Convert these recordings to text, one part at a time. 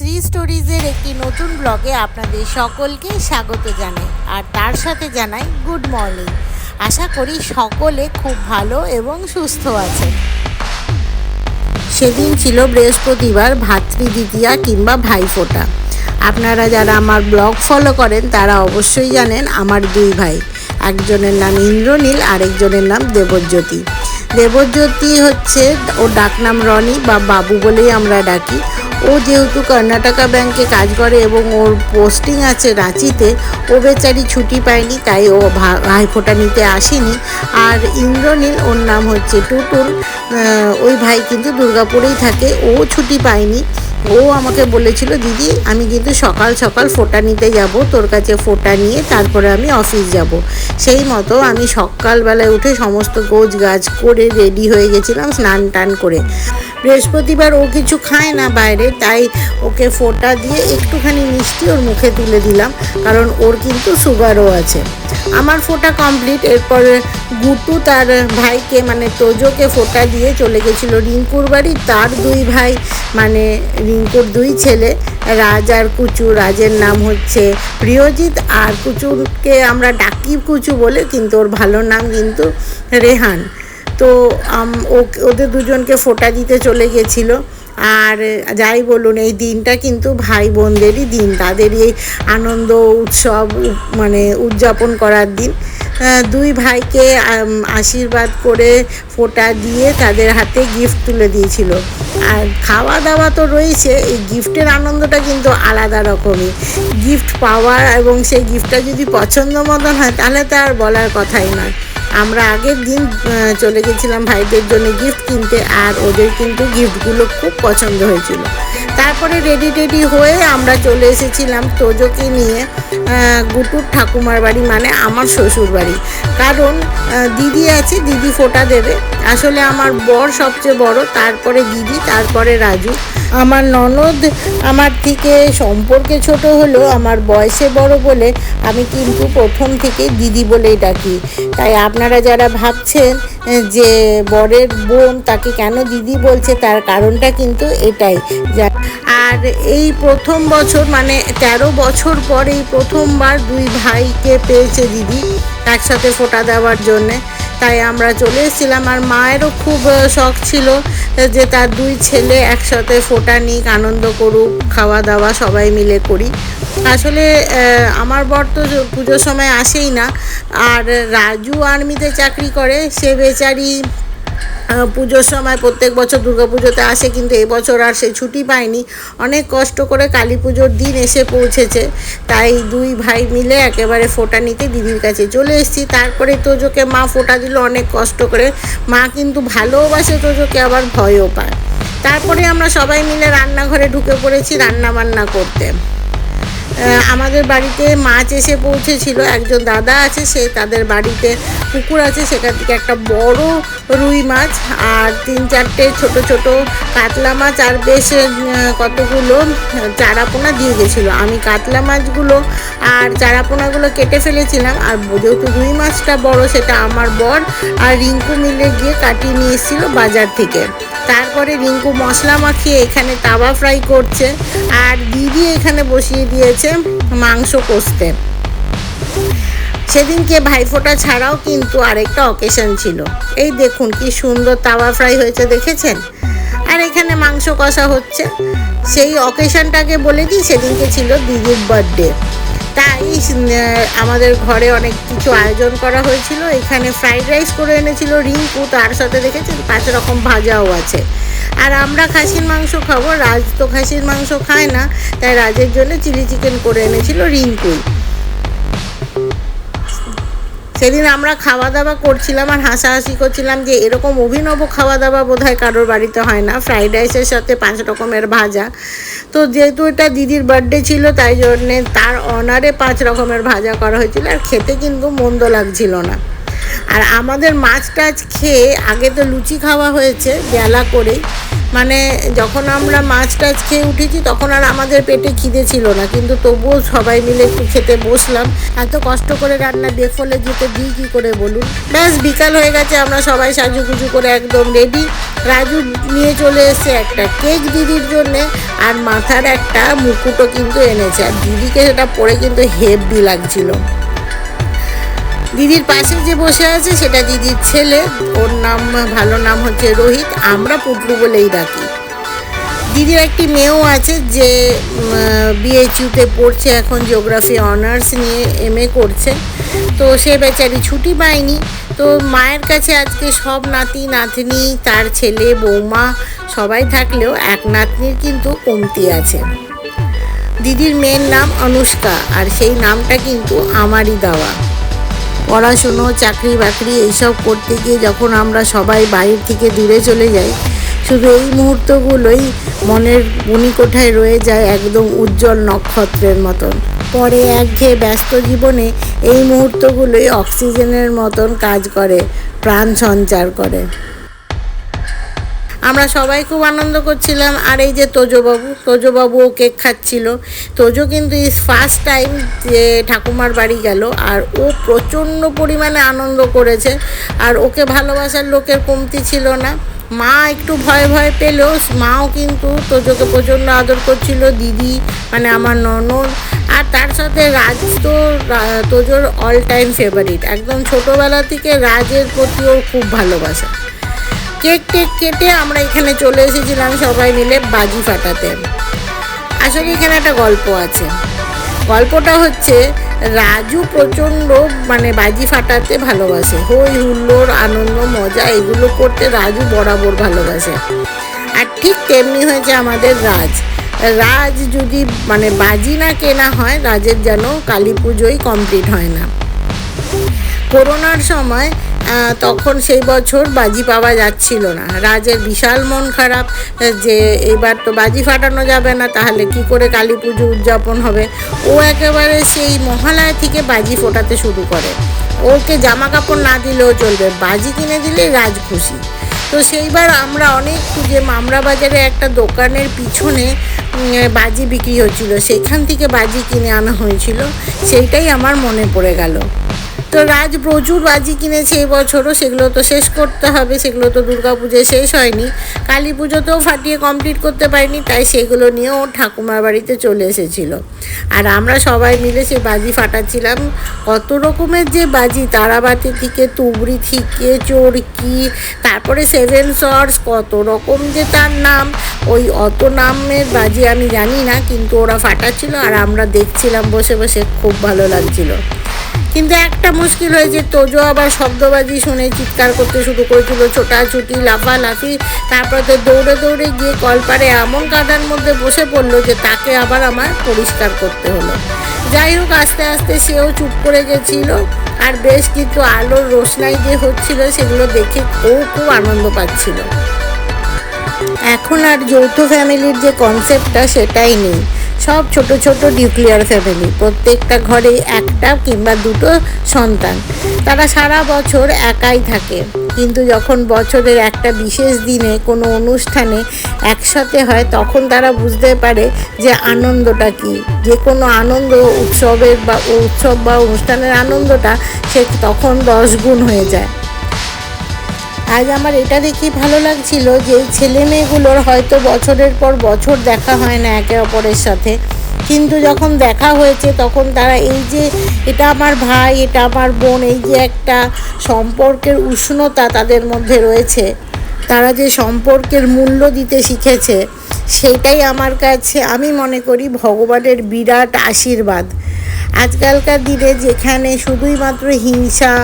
শ্রী স্টোরিজের একটি নতুন ব্লগে আপনাদের সকলকে স্বাগত জানাই আর তার সাথে জানাই গুড মর্নিং। আশা করি সকলে খুব ভালো এবং সুস্থ আছে। সেদিন ছিল বৃহস্পতিবার, ভাতৃদ্বিতীয়া কিংবা ভাইফোঁটা। আপনারা যারা আমার ব্লগ ফলো করেন তারা অবশ্যই জানেন আমার দুই ভাই, একজনের নাম ইন্দ্রনীল, আরেকজনের নাম দেবজ্যোতি। দেবজ্যোতি হচ্ছে ওর ডাকনাম রনি বা বাবু বলেই আমরা ডাকি। ও যেহেতু কর্ণাটকা ব্যাংকে কাজ করে এবং ওর পোস্টিং আছে রাঁচিতে, ও বেচারি ছুটি পায়নি, তাই ও ভাইফোঁটা নিতে আসেনি। আর ইন্দ্রনীল, ওর নাম হচ্ছে টুটুল, ওই ভাই কিন্তু দুর্গাপুরেই থাকে, ও ছুটি পায়নি। ও আমাকে বলেছিল, দিদি আমি কিন্তু সকাল সকাল ফোঁটা নিতে যাব, তোর কাছে ফোঁটা নিয়ে তারপরে আমি অফিস যাব। সেই মতো আমি সকালবেলায় উঠে সমস্ত গোছ গাছ করে রেডি হয়ে গেছিলাম, স্নান টান করে। বৃহস্পতিবার ও কিছু খায় না বাইরে, তাই ওকে ফোঁটা দিয়ে একটুখানি মিষ্টি ওর মুখে তুলে দিলাম, কারণ ওর কিন্তু সুগারও আছে। আমার ফোঁটা কমপ্লিট। এরপরে গুটু তার ভাইকে মানে তোজোকে ফোঁটা দিয়ে চলে গেছিল রিঙ্কুর বাড়ি। তার দুই ভাই মানে রিঙ্কুর দুই ছেলে, রাজ আর কুচু। রাজের নাম হচ্ছে প্রিয়জিৎ আর কুচুকে আমরা ডাকি কুচু বলে, কিন্তু ওর ভালো নাম কিন্তু রেহান। তো ওদের দুজনকে ফোঁটা দিতে চলে গেছিল। আর যাই বলুন, এই দিনটা কিন্তু ভাই বোনদেরই দিন, তাদেরই এই আনন্দ উৎসব মানে উদযাপন করার দিন। দুই ভাইকে আশীর্বাদ করে ফোঁটা দিয়ে তাদের হাতে গিফট তুলে দিয়েছিল। আর খাওয়া দাওয়া তো রয়েছে, এই গিফটের আনন্দটা কিন্তু আলাদা রকমই। গিফট পাওয়ার এবং সেই গিফটটা যদি পছন্দ মতন হয় তাহলে তো আর বলার কথাই নয়। আমরা আগের দিন চলে গেছিলাম ভাইদের জন্য গিফট কিনতে, আর ওদের কিন্তু গিফটগুলো খুব পছন্দ হয়েছিল। তারপরে রেডি হয়ে আমরা চলে এসেছিলাম তোজোকে নিয়ে গুটুর ঠাকুমার বাড়ি, মানে আমার শ্বশুর বাড়ি। কারণ দিদি আছে, দিদি ফোঁটা দেবে। আসলে আমার বর সবচেয়ে বড়, তারপরে দিদি, তারপরে রাজু। আমার ননদ আমার থেকে সম্পর্কে ছোট হলেও আমার বয়সে বড় বলে আমি কিন্তু প্রথম থেকে দিদি বলেই ডাকি। তাই আপনারা যারা ভাবছেন যে বরের বোন তাকে কেন দিদি বলছে, তার কারণটা কিন্তু এটাই। আর এই প্রথম বছর মানে 13 বছর পর এই প্রথমবার দুই ভাইকে পেয়েছে দিদি একসাথে ফোঁটা দেওয়ার জন্যে। তাই আমরা চলে এসেছিলাম। আর মায়েরও খুব শখ ছিল যে তার দুই ছেলে একসাথে ফোঁটা নিক, আনন্দ করুক, খাওয়া দাওয়া সবাই মিলে করি। আসলে আমার বর তো পুজোর সময় আসেই না। আর রাজু আর্মিতে চাকরি করে, সে বেচারি পুজোর সময় প্রত্যেক বছর দুর্গাপুজোতে আসে, কিন্তু এবছর আর সে ছুটি পায়নি। অনেক কষ্ট করে কালী পুজোর দিন এসে পৌঁছেছে। তাই দুই ভাই মিলে একেবারে ফোঁটা নিতে দিদির কাছে চলে এসেছি। তারপরে তোজোকে মা ফোঁটা দিল অনেক কষ্ট করে। মা কিন্তু ভালোবাসে তোজোকে, আবার ভয়ও পায়। তারপরে আমরা সবাই মিলে রান্নাঘরে ঢুকে পড়েছি রান্না বান্না করতে। আমাদের বাড়িতে মাছ এসে পৌঁছেছিল। একজন দাদা আছে, সে তাদের বাড়িতে পুকুর আছে, সেখান থেকে একটা বড় রুই মাছ আর 3-4টে ছোট ছোট কাতলা মাছ আর বেশ কতগুলো চারাপোনা দিয়ে গেছিলো। আমি কাতলা মাছগুলো আর চারাপোনাগুলো কেটে ফেলেছিলাম। আর যেহেতু রুই মাছটা বড়, সেটা আমার বর আর রিঙ্কু মিলে গিয়ে কাটিয়ে নিয়ে এসেছিল বাজার থেকে। তারপরে রিঙ্কু মশলা মাখিয়ে এখানে তাওয়া ফ্রাই করছে, আর দিদি এখানে বসিয়ে দিয়েছে মাংস কষতে। সেদিনকে ভাইফোঁটা ছাড়াও কিন্তু আরেকটা অকেশন ছিল। এই দেখুন কি সুন্দর তাওয়া ফ্রাই হয়েছে, দেখেছেন? আর এখানে মাংস কষা হচ্ছে। সেই অকেশনটাকে বলে দিই, সেদিনকে ছিল দিদির বার্থডে। তাই আমাদের ঘরে অনেক কিছু আয়োজন করা হয়েছিল। এখানে ফ্রাইড রাইস করে এনেছিল রিঙ্কু, তার সাথে দেখেছেন 5 রকম ভাজাও আছে। আর আমরা খাসির মাংস খাবো, রাজ তো খাসির মাংস খায় না, তাই রাজের জন্য চিলি চিকেন করে এনেছিল রিঙ্কুই। সেদিন আমরা খাওয়া দাওয়া করছিলাম আর হাসাহাসি করছিলাম যে এরকম অভিনব খাওয়া দাওয়া বোধহয় কারোর বাড়িতে হয় না, ফ্রাইড রাইসের সাথে 5 রকমের ভাজা। তো যেহেতু এটা দিদির বার্থডে ছিল, তাই জন্যে তার অনারে 5 রকমের ভাজা করা হয়েছিল। আর খেতে কিন্তু মন্দ লাগছিল না। আর আমাদের মাছ টাছ খেয়ে আগে তো লুচি খাওয়া হয়েছে বেলা করেই, মানে যখন আমরা মাছ টাছ খেয়ে উঠেছি তখন আর আমাদের পেটে খিদে ছিল না, কিন্তু তবুও সবাই মিলে একটু খেতে বসলাম। এত কষ্ট করে রান্না বেফলে যেতে দিই কী করে বলুন। ব্যাস বিকাল হয়ে গেছে, আমরা সবাই সাজুগুজু করে একদম রেডি। রাজু নিয়ে চলে এসেছে একটা কেক দিদির জন্যে, আর মাথার একটা মুকুটও কিন্তু এনেছে, আর দিদিকে সেটা পরে কিন্তু হেভি লাগছিল। দিদির পাশে যে বসে আছে সেটা দিদির ছেলে, ওর নাম ভালো নাম হচ্ছে রোহিত, আমরা পুটলু বলেই ডাকি। দিদির একটি মেয়েও আছে যে বিএইচইউতে পড়ছে, এখন জিওগ্রাফি অনার্স নিয়ে এমএ করছে। তো সে বেচারি ছুটি পায়নি, তো মায়ের কাছে আজকে সব নাতি নাতনি, তার ছেলে বৌমা সবাই থাকলেও এক নাতনির কিন্তু কমতি আছে। দিদির মেয়ের নাম অনুষ্কা, আর সেই নামটা কিন্তু আমারই দেওয়া। পড়াশুনো চাকরি বাকরি এইসব করতে গিয়ে যখন আমরা সবাই বাইরে থেকে দূরে চলে যাই, শুধু এই মুহূর্তগুলোই মনের মণিকোঠায় রয়ে যায় একদম উজ্জ্বল নক্ষত্রের মতন। পরে একঘেয়ে ব্যস্ত জীবনে এই মুহূর্তগুলোই অক্সিজেনের মতন কাজ করে, প্রাণ সঞ্চার করে। আমরা সবাই খুব আনন্দ করছিলাম। আর এই যে তোজোবাবুও কেক খাচ্ছিল। তোজো কিন্তু ইস ফার্স্ট টাইম যে ঠাকুমার বাড়ি গেল, আর ও প্রচণ্ড পরিমাণে আনন্দ করেছে, আর ওকে ভালোবাসার লোকের কমতি ছিল না। মা একটু ভয় ভয় পেলেও মাও কিন্তু তোজোকে প্রচণ্ড আদর করছিল, দিদি মানে আমার ননদ। আর তার সাথে রাজ তো তোজোর অল টাইম ফেভারিট, একদম ছোটোবেলা থেকে রাজের প্রতি ওর খুব ভালোবাসা। কেক টেক কেটে আমরা এখানে চলে এসেছিলাম সবাই মিলে বাজি ফাটাতে। আসলে এখানে একটা গল্প আছে। গল্পটা হচ্ছে রাজু প্রচণ্ড মানে বাজি ফাটাতে ভালোবাসে, হই হুল্লোড় আনন্দ মজা এগুলো করতে রাজু বরাবর ভালোবাসে। আর ঠিক তেমনি হয়েছে আমাদের রাজ যদি মানে বাজি না কেনা হয়, রাজের যেন কালী পুজোই কমপ্লিট হয় না। করোনার সময় তখন সেই বছর বাজি পাওয়া যাচ্ছিল না। রাজের বিশাল মন খারাপ যে এবার তো বাজি ফাটানো যাবে না, তাহলে কি করে কালী পুজো উদযাপন হবে। ও একেবারে সেই মহালয়া থেকে বাজি ফোটাতে শুরু করে। ওকে জামা কাপড় না দিলেও চলবে, বাজি কিনে দিলেই রাজ খুশি। তো সেইবার আমরা অনেক খুঁজে মামরা বাজারে একটা দোকানের পিছনে বাজি বিক্রি হচ্ছিল, সেখান থেকে বাজি কিনে আনা হয়েছিল। সেইটাই আমার মনে পড়ে গেল। তো রাজ প্রচুর বাজি কিনেছে এবছরও, সেগুলো তো শেষ করতে হবে, সেগুলো তো দুর্গাপুজোয় শেষ হয়নি, কালী পুজোতেও ফাটিয়ে কমপ্লিট করতে পারিনি, তাই সেগুলো নিয়েও ঠাকুমার বাড়িতে চলে এসেছিল। আর আমরা সবাই মিলে সে বাজি ফাটাচ্ছিলাম। কত রকমের যে বাজি, তারাবাতি থেকে তুবড়ি থেকে চরকি, তারপরে সেভেন সর্স, কত রকম যে তার নাম, ওই অত নামের বাজি আমি জানি না, কিন্তু ওরা ফাটাচ্ছিল আর আমরা দেখছিলাম বসে বসে, খুব ভালো লাগছিল। কিন্তু একটা মুশকিল হয়েছে, তোজো আবার শব্দবাজি শুনে চিৎকার করতে শুরু করেছিল, ছোটাছুটি লাফালাফি, তারপর তো দৌড়ে দৌড়ে গিয়ে কলপারে এমন কাদার মধ্যে বসে পড়লো যে তাকে আবার আমার পরিষ্কার করতে হলো। যাই হোক, আস্তে আস্তে সেও চুপ করে গেছিল। আর বেশ কিন্তু আলোর রোশনাই যে হচ্ছিল সেগুলো দেখে ও খুব আনন্দ পাচ্ছিল। এখন আর যৌথ ফ্যামিলির যে কনসেপ্টটা সেটাই নেই, সব ছোট ছোট নিউক্লিয়ার ফ্যামিলি, প্রত্যেকটা ঘরে একটা কিংবা দুটো সন্তান। তারা সারা বছর একাই থাকে, কিন্তু যখন বছরের একটা বিশেষ দিনে কোনো অনুষ্ঠানে একসাথে হয় তখন তারা বুঝতে পারে যে আনন্দটা কী। যে কোনো আনন্দ উৎসবের বা উৎসব বা অনুষ্ঠানের আনন্দটা সে তখন 10 গুণ হয়ে যায়। আজ আমার এটা দেখেই ভালো লাগছিল যে এই ছেলে মেয়েগুলোর হয়তো বছরের পর বছর দেখা হয় না একে অপরের সাথে, কিন্তু যখন দেখা হয়েছে তখন তারা এই যে এটা আমার ভাই, এটা আমার বোন, এই যে একটা সম্পর্কের উষ্ণতা তাদের মধ্যে রয়েছে, তারা যে সম্পর্কের মূল্য দিতে শিখেছে, সেইটাই আমার কাছে আমি মনে করি ভগবানের বিরাট আশীর্বাদ। আজকালকার দিনে যেখানে শুধুই মাত্র হিংসা,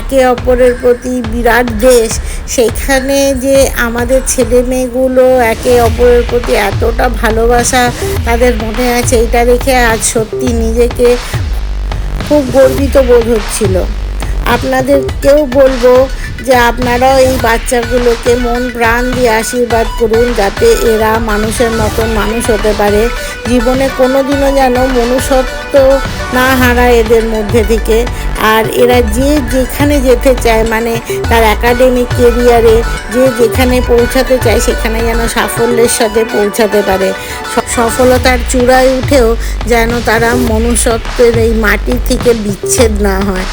একে অপরের প্রতি বিরাট দেশ, সেখানে যে আমাদের ছেলে মেয়েগুলো একে অপরের প্রতি এতটা ভালোবাসা তাদের মনে আছে, এটা দেখে আজ সত্যি নিজেকে খুব গর্বিত বোধ হচ্ছিল। আপনাদেরকেও বলবো যে আপনারাও এই বাচ্চাগুলোকে মন প্রাণ দিয়ে আশীর্বাদ করুন, যাতে এরা মানুষের মতন মানুষ হতে পারে, জীবনে কোনো দিনও যেন মনুষ্যত্ব না হারায় এদের মধ্যে থেকে। আর এরা যে যেখানে যেতে চায়, মানে তার একাডেমিক কেরিয়ারে যে যেখানে পৌঁছাতে চায়, সেখানে যেন সাফল্যের সাথে পৌঁছাতে পারে। সফলতার চূড়ায় উঠেও যেন তারা মনুষ্যত্বের এই মাটি থেকে বিচ্ছেদ না হয়।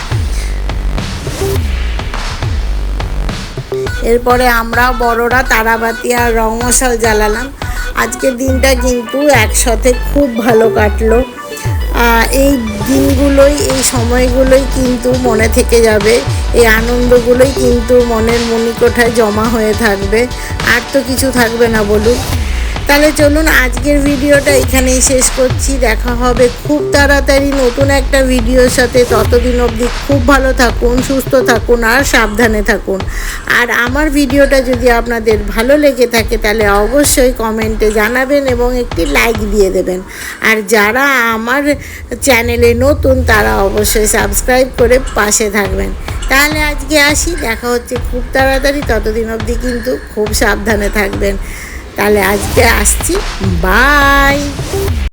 এরপরে আমরা বড়রা তারাবাতি আর রং মশাল জ্বালালাম। আজকের দিনটা কিন্তু একসাথে খুব ভালো কাটলো। এই দিনগুলোই, এই সময়গুলোই কিন্তু মনে থেকে যাবে, এই আনন্দগুলোই কিন্তু মনের মণিকোঠায় জমা হয়ে থাকবে, আর তো কিছু থাকবে না বলুন। তাহলে চলুন আজকের ভিডিওটা এখানেই শেষ করছি। দেখা হবে খুব তাড়াতাড়ি নতুন একটা ভিডিওর সাথে। ততদিন অবধি খুব ভালো থাকুন, সুস্থ থাকুন আর সাবধানে থাকুন। আর আমার ভিডিওটা যদি আপনাদের ভালো লেগে থাকে তাহলে অবশ্যই কমেন্টে জানাবেন এবং একটি লাইক দিয়ে দেবেন। আর যারা আমার চ্যানেলে নতুন তারা অবশ্যই সাবস্ক্রাইব করে পাশে থাকবেন। তাহলে আজকে আসি, দেখা হচ্ছে খুব তাড়াতাড়ি। ততদিন অবধি কিন্তু খুব সাবধানে থাকবেন। তাহলে আজকে আসছি, বাই।